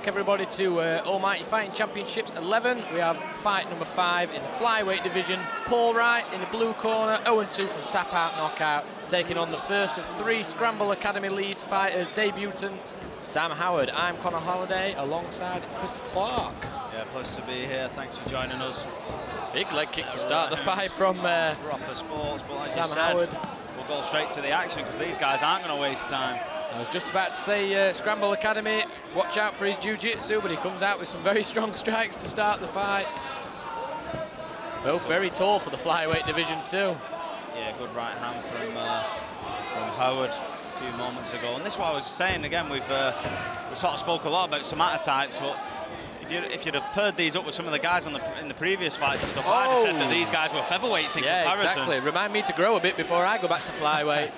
back, everybody, to Almighty Fighting Championships 11. We have fight number 5 in the flyweight division. Paul Wright in the blue corner, 0-2 from tap-out knockout, taking on the first of 3 Scramble Academy Leeds fighters, debutant Sam Howard. I'm Connor Holliday, alongside Chris Clark. Yeah, pleasure to be here. Thanks for joining us. Big leg kick to start the fight from proper sports, but like Sam you said, Howard. We'll go straight to the action because these guys aren't going to waste time. I was just about to say Scramble Academy, watch out for his jiu-jitsu, but he comes out with some very strong strikes to start the fight. Both very tall for the flyweight division too. Yeah, good right hand from Howard a few moments ago. And this is what I was saying again, we've sort of spoke a lot about somatic types, but if you'd have paired these up with some of the guys in the previous fights and stuff, I'd have said that these guys were featherweights in comparison. Exactly. Remind me to grow a bit before I go back to flyweight.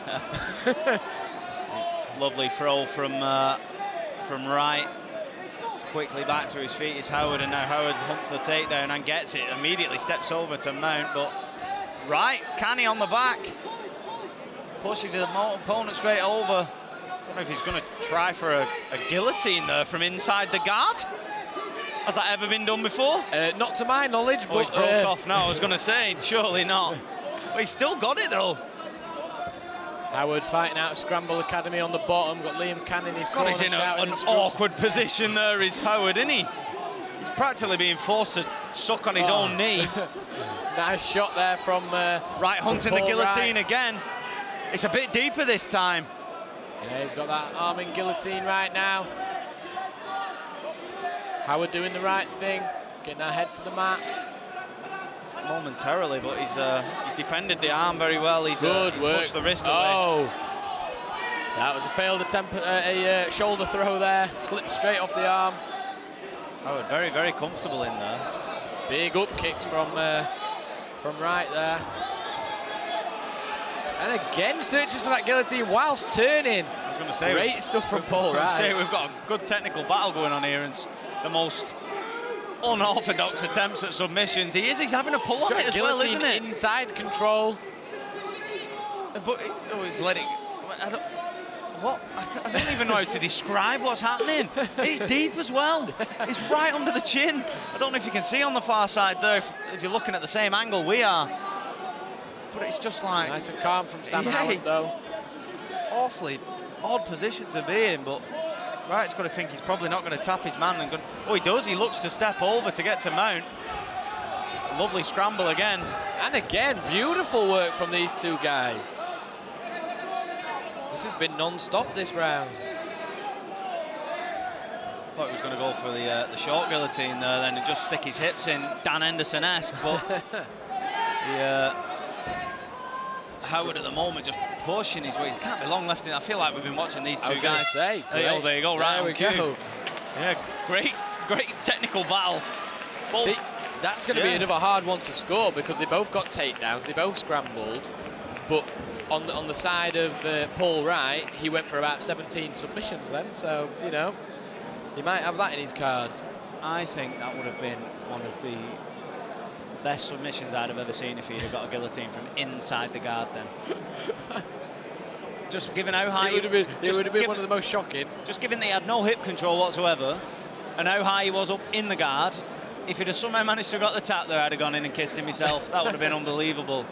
Lovely throw from Wright. Quickly back to his feet is Howard, and now Howard hunts the takedown and gets it. Immediately steps over to mount, but Wright, canny on the back. Pushes his opponent straight over. Don't know if he's going to try for a guillotine there from inside the guard. Has that ever been done before? Not to my knowledge, but... he's broke off now, I was going to say, surely not. But he's still got it though. Howard fighting out of Scramble Academy on the bottom. Got Liam Cannon in his corner. He's in an awkward position there, is Howard, isn't he? He's practically being forced to suck on his own knee. Nice shot there from Wright hunting the guillotine again. It's a bit deeper this time. Yeah, he's got that arm in guillotine right now. Howard doing the right thing, getting that head to the mat. Momentarily, but he's defended the arm very well. He's pushed the wrist away. Oh, that was a failed attempt at a shoulder throw there. Slipped straight off the arm. Howard very, very comfortable in there. Big up kicks from Wright there. And again searches for that guillotine whilst turning. I was going to say, great stuff from Paul Wright. We've got a good technical battle going on here, and the most unorthodox attempts at submissions. He's having a pull on it as well, isn't it? Inside control. But he's letting... I don't even know how to describe what's happening. It's deep as well. It's right under the chin. I don't know if you can see on the far side there, if you're looking at the same angle we are. But it's just like... Nice and calm from Sam Howard, though. Awfully odd position to be in, but Wright's got to think he's probably not going to tap his man. Oh, he does. He looks to step over to get to mount. Lovely scramble again. And again, beautiful work from these two guys. This has been non-stop this round. Thought he was going to go for the short guillotine there, then and just stick his hips in, Dan Henderson-esque, but Howard at the moment just pushing his way. Can't be long left in. I feel like we've been watching these two guys. Say, oh, there you go, right there we go. Yeah, great technical battle. See, that's going to be another hard one to score because they both got takedowns, they both scrambled, but on the side of Paul Wright, he went for about 17 submissions then, so, you know, he might have that in his cards. I think that would have been one of the best submissions I'd have ever seen if he'd have got a guillotine from inside the guard then. Just given how high... It would have been one of the most shocking. Just given that he had no hip control whatsoever, and how high he was up in the guard, if he'd have somehow managed to have got the tap there, I'd have gone in and kissed him myself. That would have been unbelievable.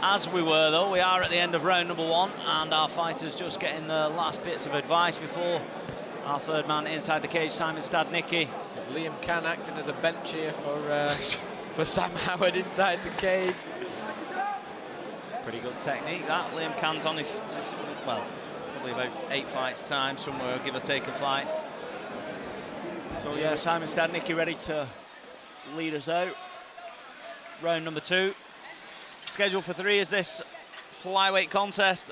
As we were, though, we are at the end of round number 1, and our fighters just getting the last bits of advice before our third man inside the cage, Simon Stadnicki. Liam Cann acting as a bench here for Sam Howard inside the cage. Pretty good technique, that. Liam Cann's on his well, probably about 8 fights time, somewhere, give or take a fight. So, yeah, Simon Stadnicki ready to lead us out. Round number 2. Scheduled for 3 is this flyweight contest.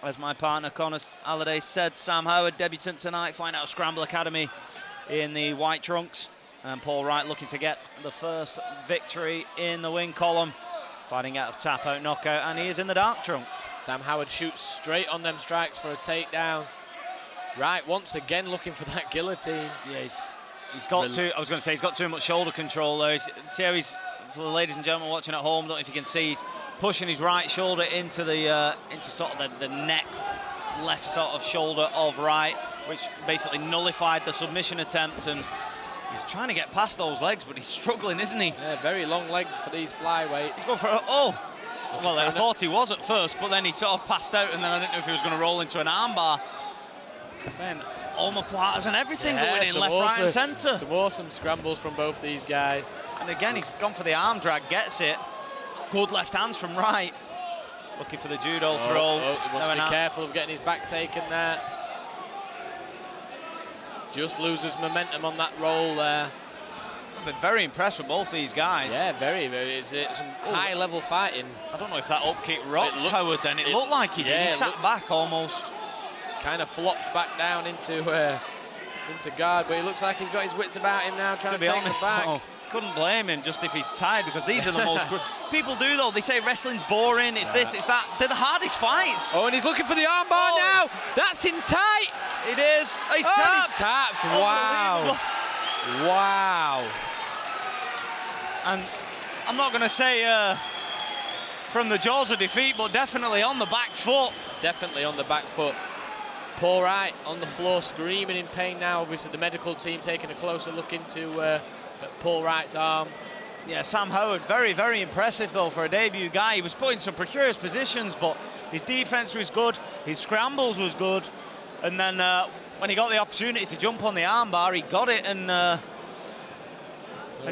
As my partner Connor Halliday said, Sam Howard, debutant tonight, fighting out of Scramble Academy in the white trunks. And Paul Wright looking to get the first victory in the win column, fighting out of tap-out knockout, and he is in the dark trunks. Sam Howard shoots straight on them strikes for a takedown. Wright once again looking for that guillotine. Yeah, he's got too. I was going to say he's got too much shoulder control there. See how he's, for the ladies and gentlemen watching at home, don't know if you can see, he's pushing his right shoulder into the into sort of the neck, left sort of shoulder of Wright. which basically nullified the submission attempt, and he's trying to get past those legs, but he's struggling, isn't he? Yeah, very long legs for these flyweights. Let's go for a, oh! Well, I thought he was at first, but then he sort of passed out, and then I didn't know if he was going to roll into an armbar. Saying omoplatas and everything going in left, right, and centre. Some awesome scrambles from both these guys. And again, he's gone for the arm drag, gets it. Good left hands from Wright. Looking for the judo throw. He must be careful of getting his back taken there. Just loses momentum on that roll there. I've been very impressed with both these guys. Yeah, very, very. It's some high-level fighting. I don't know if that up kick rocked Howard then. It looked like he did. He sat back almost. Kind of flopped back down into guard, but it looks like he's got his wits about him now, trying to take him back. Couldn't blame him just if he's tired, because these are the most... People do, though. They say wrestling's boring, it's this, it's that. They're the hardest fights. Oh, and he's looking for the armbar now. That's in tight. It is. He's tapped. He tapped. Wow. Wow. And I'm not going to say from the jaws of defeat, but definitely on the back foot. Definitely on the back foot. Paul Wright on the floor screaming in pain now. Obviously the medical team taking a closer look into Paul Wright's arm. Yeah, Sam Howard, very, very impressive though for a debut guy. He was put in some precarious positions, but his defense was good, his scrambles was good, and then when he got the opportunity to jump on the armbar, he got it, and as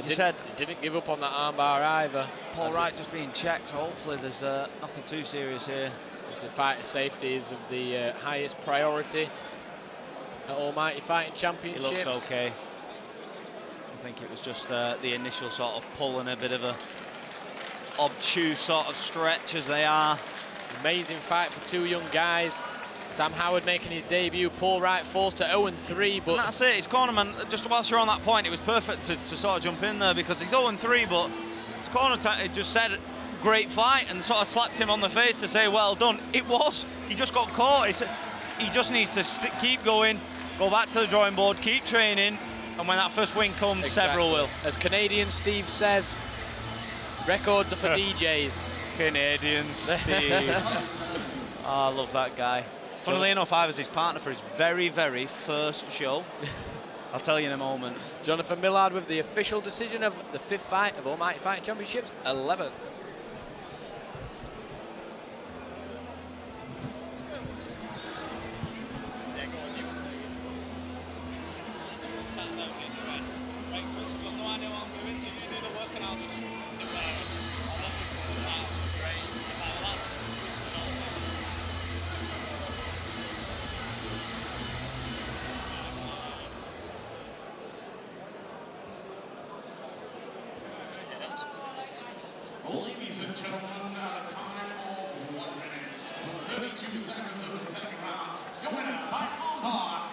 you said, he didn't give up on that armbar either. Paul Wright just being checked, so hopefully there's nothing too serious here. The fighter safety is of the highest priority at Almighty Fighting Championships. He looks okay. I think it was just the initial sort of pull and a bit of a obtuse sort of stretch as they are. Amazing fight for two young guys. Sam Howard making his debut, Paul Wright forced to 0-3, but... And that's it, his cornerman, just whilst you're on that point, it was perfect to sort of jump in there, because he's 0-3, but his corner it just said, great fight, and sort of slapped him on the face to say, well done. It was, he just got caught. He just needs to keep going, go back to the drawing board, keep training, and when that first win comes, several will. As Canadian Steve says, records are for DJs. Canadian Steve. Oh, I love that guy. Funnily enough, I was his partner for his very, very first show. I'll tell you in a moment. Jonathan Millard with the official decision of the 5th fight of Almighty Fighting Championships 11. Ladies and gentlemen, at a time of 1 minute, 32 seconds of the second round, your winner by armbar